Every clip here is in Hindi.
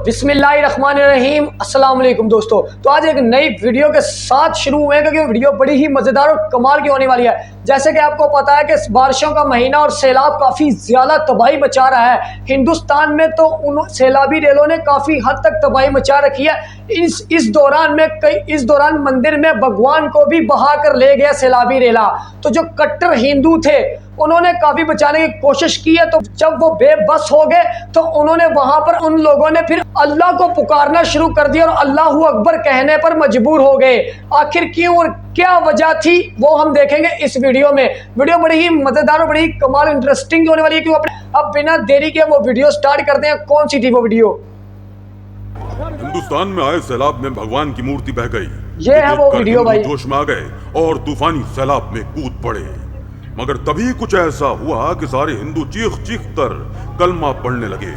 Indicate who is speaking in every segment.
Speaker 1: बिस्मिल्लाहिर्रहमानिर्रहीम अस्सलाम वालेकुम दोस्तों। तो आज एक नई वीडियो के साथ शुरू हुए हैं क्योंकि वीडियो बड़ी ही मज़ेदार और कमाल की होने वाली है। जैसे कि आपको पता है कि बारिशों का महीना और सैलाब काफ़ी ज़्यादा तबाही मचा रहा है हिंदुस्तान में, तो उन सैलाबी रेलों ने काफ़ी हद तक तबाही मचा रखी है। इस दौरान मंदिर में भगवान को भी बहा कर ले गया सैलाबी रेला। तो जो कट्टर हिंदू थे उन्होंने काफी बचाने की कोशिश की है, तो जब वो बेबस हो गए तो उन्होंने वहां पर उन लोगों ने फिर अल्लाह को पुकारना शुरू कर दिया और अल्लाहू अकबर कहने पर मजबूर हो गए। आखिर क्यों और क्या वजह थी वो हम देखेंगे इस वीडियो में। वीडियो बड़ी ही मजेदार और बड़ी ही कमाल इंटरेस्टिंग होने वाली है। क्यों अब बिना देरी के वो वीडियो स्टार्ट करते हैं। कौन सी थी वो वीडियो?
Speaker 2: हिंदुस्तान में आए सैलाब में भगवान की मूर्ति बह गई।
Speaker 1: ये है वो वीडियो भाई।
Speaker 2: जोश में आ गए और तूफानी सैलाब में कूद पड़े। मगर तभी कुछ ऐसा हुआ कि सारे हिंदू चीख चीख कर कलमा पढ़ने लगे,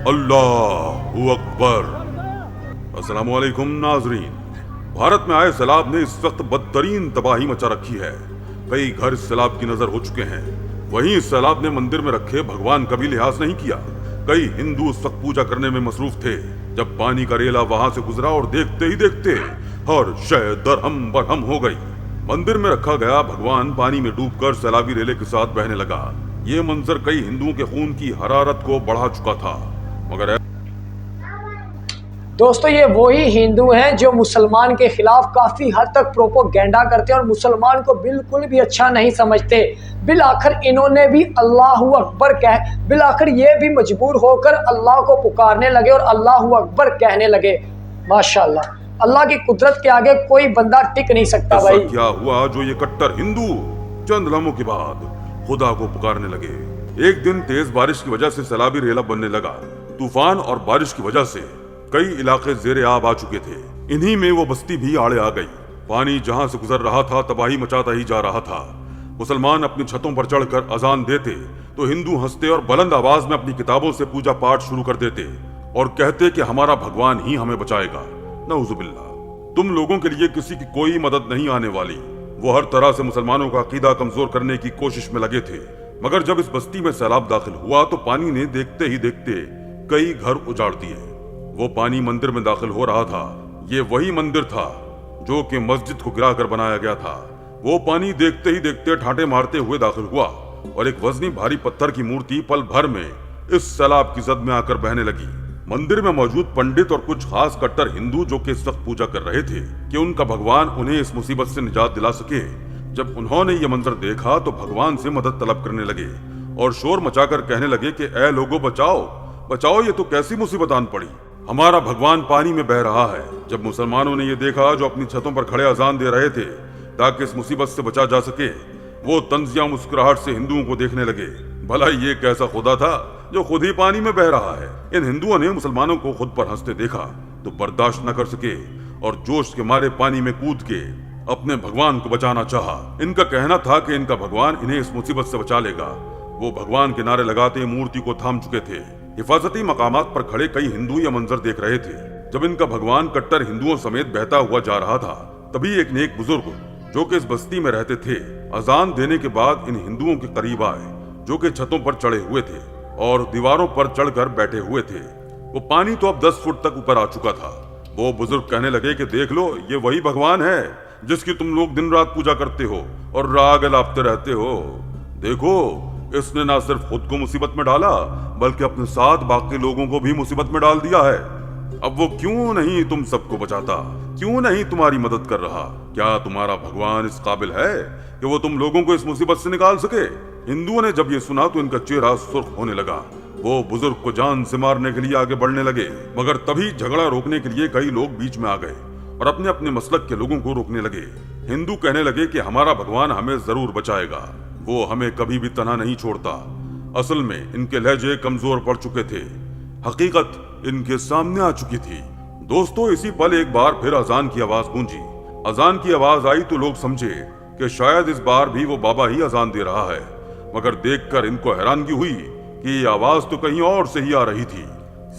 Speaker 2: अल्लाहू अकबर। अस्सलामु अलैकुम नाजरीन। भारत में आए सैलाब ने इस वक्त बदतरीन तबाही मचा रखी है। कई घर सैलाब की नजर हो चुके हैं। वहीं इस सैलाब ने मंदिर में रखे भगवान का भी लिहाज नहीं किया। कई हिंदू उस वक्त पूजा करने में मसरूफ थे जब पानी का रेला वहां से गुजरा और देखते ही देखते हर शय दरहम बरहम हो गई। मंदिर में रखा गया भगवान पानी में डूबकर सैलाबी रेले के साथ बहने लगा। ये मंजर कई हिंदुओं के खून की हरारत को बढ़ा चुका था। मगर
Speaker 1: दोस्तों ये वही हिंदू हैं जो मुसलमान के खिलाफ काफी हद तक प्रोपोगेंडा करते हैं और मुसलमान को बिल्कुल भी अच्छा नहीं समझते। बिलाखिर इन्होंने भी अल्लाहू अकबर बिलाखिर ये भी मजबूर होकर अल्लाह को पुकारने लगे और अल्लाहू अकबर कहने लगे। माशाल्लाह, अल्लाह की कुदरत के आगे कोई बंदा टिक नहीं सकता भाई।
Speaker 2: क्या हुआ जो ये कट्टर हिंदू चंद लम्हों के बाद खुदा को पुकारने लगे। एक दिन तेज बारिश की वजह से सैलाबी रेला बनने लगा। तूफान और बारिश की वजह से कई इलाके जेरे आब आ चुके थे। इन्हीं में वो बस्ती भी आड़े आ गई। पानी जहां से गुजर रहा था तबाही मचाता ही जा रहा था। मुसलमान अपनी छतों पर चढ़कर अजान देते तो हिंदू हंसते और बुलंद आवाज में अपनी किताबों से पूजा पाठ शुरू कर देते और कहते कि हमारा भगवान ही हमें बचाएगा। नऊजुबिल्लाह, तुम लोगों के लिए किसी की कोई मदद नहीं आने वाली। वो हर तरह से मुसलमानों का अकीदा कमजोर करने की कोशिश में लगे थे। मगर जब इस बस्ती में सैलाब दाखिल हुआ तो पानी ने देखते ही देखते कई घर उजाड़ दिए। वो पानी मंदिर में दाखिल हो रहा था। ये वही मंदिर था जो कि मस्जिद को गिराकर बनाया गया था। वो पानी देखते ही देखते ठाटे मारते हुए दाखिल हुआ और एक वजनी भारी पत्थर की मूर्ति पल भर में इस सैलाब की जद में आकर बहने लगी। मंदिर में मौजूद पंडित और कुछ खास कट्टर हिंदू जो कि इस वक्त पूजा कर रहे थे कि उनका भगवान उन्हें इस मुसीबत से निजात दिला सके, जब उन्होंने ये मंजर देखा तो भगवान से मदद तलब करने लगे और शोर मचाकर कहने लगे कि ऐ लोगों बचाओ बचाओ, ये तो कैसी मुसीबत आन पड़ी। हमारा भगवान पानी में बह रहा है। जब मुसलमानों ने ये देखा जो अपनी छतों पर खड़े अजान दे रहे थे ताकि इस मुसीबत से बचा जा सके, वो तंजिया मुस्कुराहट से हिंदुओं को देखने लगे। भला ये कैसा खुदा था जो खुद ही पानी में बह रहा है। इन हिंदुओं ने मुसलमानों को खुद पर हंसते देखा तो बर्दाश्त न कर सके और जोश के मारे पानी में कूद के अपने भगवान को बचाना चाहा। इनका कहना था कि इनका भगवान इन्हें इस मुसीबत से बचा लेगा। वो भगवान के नारे लगाते मूर्ति को थाम चुके थे। हिफाजती मकामात पर खड़े कई हिंदू यह मंजर देख रहे थे। जब इनका भगवान कट्टर हिंदुओं समेत बहता हुआ जा रहा था तभी एक नेक बुजुर्ग जो कि इस बस्ती में रहते थे अजान देने के बाद इन हिंदुओं के करीब आए जो कि छतों पर चढ़े हुए थे और दीवारों पर चढ़कर बैठे हुए थे। वो पानी तो अब 10 फुट तक ऊपर आ चुका था। वो बुजुर्ग कहने लगे कि देख लो, ये वही भगवान है जिसकी तुम लोग दिन रात पूजा करते हो और राग लापते रहते हो। देखो, इसने ना सिर्फ खुद को मुसीबत में डाला बल्कि अपने साथ बाकी लोगों को भी मुसीबत में डाल दिया है। अब वो क्यों नहीं तुम सबको बचाता, क्यों नहीं तुम्हारी मदद कर रहा? क्या तुम्हारा भगवान इस काबिल है कि वो तुम लोगों को इस मुसीबत से निकाल सके? हिंदुओं ने जब ये सुना तो इनका चेहरा सुर्ख होने लगा। वो बुजुर्ग को जान से मारने के लिए आगे बढ़ने लगे, मगर तभी झगड़ा रोकने के लिए कई लोग बीच में आ गए और अपने अपने मसलक के लोगों को रोकने लगे। हिंदू कहने लगे कि हमारा भगवान हमें जरूर बचाएगा, वो हमें कभी भी तना नहीं छोड़ता। असल में इनके लहजे कमजोर पड़ चुके थे। हकीकत इनके सामने आ चुकी थी। दोस्तों, इसी पल एक बार फिर अजान की आवाज गूंजी। अजान की आवाज आई तो लोग समझे कि शायद इस बार भी वो बाबा ही अजान दे रहा है, मगर देखकर इनको हैरानगी हुई कि ये आवाज तो कहीं और से ही आ रही थी।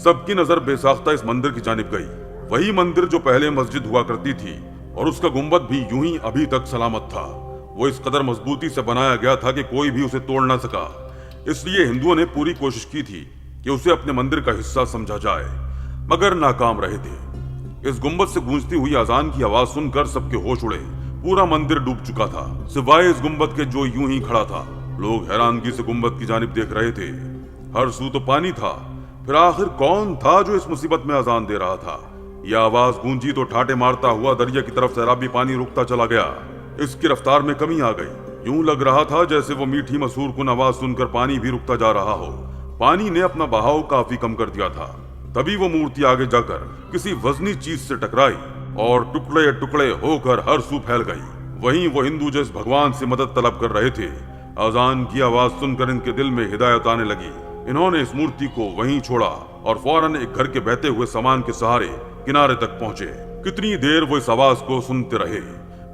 Speaker 2: सबकी नजर बेसाख्ता इस मंदिर की जानिब गई। वही मंदिर जो पहले मस्जिद हुआ करती थी और उसका गुंबद भी यूं ही अभी तक सलामत था। वो इस कदर मजबूती से बनाया गया था कि कोई भी उसे तोड़ ना सका। इसलिए हिंदुओं ने पूरी कोशिश की थी कि उसे अपने मंदिर का हिस्सा समझा जाए। मगर नाकाम रहे थे। इस गुंबद से गूंजती हुई अजान की आवाज सुनकर सबके होश उड़े। पूरा मंदिर डूब चुका था, सिवाय इस गुंबद के जो यूं ही खड़ा था। लोग हैरानगी से गुंबद की जानिब देख रहे थे। हर सू तो पानी था, फिर आखिर कौन था जो इस मुसीबत में अजान दे रहा था? यह आवाज गूंजी तो ठाटे मारता हुआ दरिया की तरफ सैलाबी पानी रुकता चला गया। इसकी रफ्तार में कमी आ गई। यूं लग रहा था जैसे वो मीठी मसूर कुन आवाज सुनकर पानी भी रुकता जा रहा हो। पानी ने अपना बहाव काफी कम कर दिया था। तभी वो मूर्ति आगे जाकर किसी वजनी चीज से टकराई और टुकड़े टुकड़े होकर हर सू फैल गई। वहीं वो हिंदू जिस भगवान से मदद तलब कर रहे थे, अजान की आवाज सुनकर इनके दिल में हिदायत आने लगी। इन्होंने इस मूर्ति को वहीं छोड़ा और फौरन एक घर के बहते हुए सामान के सहारे किनारे तक पहुंचे। कितनी देर वो इस आवाज को सुनते रहे।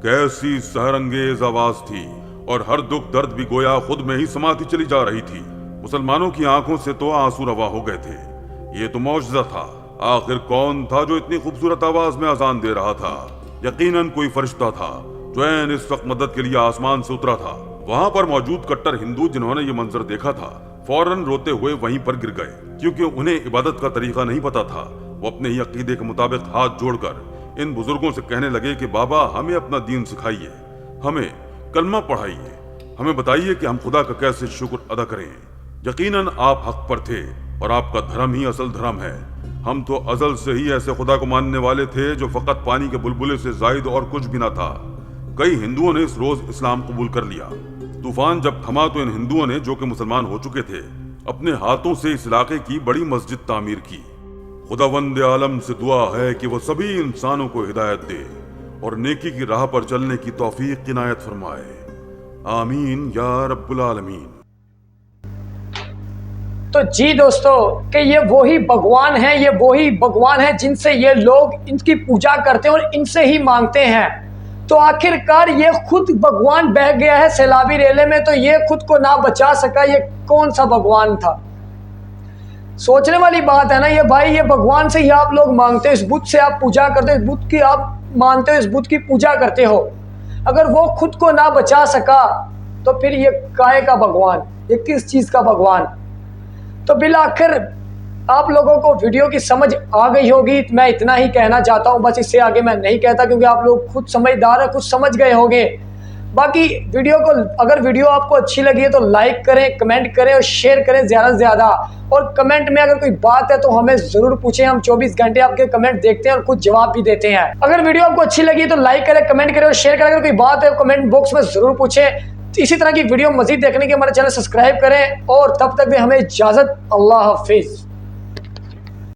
Speaker 2: कैसी सहरंगेज आवाज थी और हर दुख दर्द भी गोया खुद में ही समाती चली जा रही थी। मुसलमानों की आंखों से तो आंसू रवा हो गए थे। ये तो मौजज़ा था। आखिर कौन था जो इतनी खूबसूरत आवाज में अजान दे रहा था? यकीनन कोई फरिश्ता था जो ऐन इस वक्त मदद के लिए आसमान से उतरा था। वहां पर मौजूद कट्टर हिंदू जिन्होंने ये मंजर देखा था, फौरन रोते हुए वहीं पर गिर गए, क्योंकि उन्हें इबादत का तरीका नहीं पता था। वो अपने ही अकीदे के मुताबिक हाथ जोड़कर इन बुजुर्गों से कहने लगे कि बाबा, हमें अपना दीन सिखाइए, हमें कलमा पढ़ाइए, हमें बताइए कि हम खुदा का कैसे शुक्र अदा करें। यकीनन आप हक पर थे और आपका धर्म ही असल धर्म है। हम तो अजल से ही ऐसे खुदा को मानने वाले थे जो फकत पानी के बुलबुले से जायद और कुछ भी ना था। कई हिंदुओं ने इस रोज इस्लाम कबूल कर लिया। तूफान जब थमा तो इन हिंदुओं ने, जो कि मुसलमान हो चुके थे, अपने हाथों से इस इलाके की बड़ी मस्जिद तामीर की। खुदावंद आलम से दुआ है कि वो सभी इंसानों को हिदायत दे और नेकी की राह पर चलने की तौफीक इनायत फरमाए। आमीन या रब्बुल आलमीन।
Speaker 1: तो जी दोस्तों, कि ये वही भगवान हैं, ये वही भगवान हैं जिनसे ये लोग इनकी पूजा करते हैं और इनसे ही मांगते हैं। तो आखिरकार ये खुद भगवान बह गया है सैलाबी रेले में, तो ये खुद को ना बचा सका। ये कौन सा भगवान था? सोचने वाली बात है ना ये भाई। ये भगवान से ही आप लोग मांगते हो, इस बुत से आप पूजा करते हो, इस बुत की आप मानते हो, इस बुत की पूजा करते हो। अगर वो खुद को ना बचा सका तो फिर ये काहे का भगवान, ये किस चीज का भगवान? तो बिल आखिर आप लोगों को वीडियो की समझ आ गई होगी। मैं इतना ही कहना चाहता हूं, बस इससे आगे मैं नहीं कहता, क्योंकि आप लोग खुद समझदार है, खुद समझ गए होंगे। बाकी वीडियो को, अगर वीडियो आपको अच्छी लगी है तो लाइक करें, कमेंट करें और शेयर करें ज़्यादा से ज़्यादा। और कमेंट में अगर कोई बात है तो हमें ज़रूर पूछें। हम 24 घंटे आपके कमेंट देखते हैं और खुद जवाब भी देते हैं। अगर वीडियो आपको अच्छी लगी तो लाइक करें, कमेंट करें और शेयर करें। अगर कोई बात है कमेंट बॉक्स में ज़रूर पूछें। इसी तरह की वीडियो मज़ीद देखने के हमारे चैनल सब्सक्राइब करें और तब तक भी हमें इजाज़त। अल्लाह हाफिज़।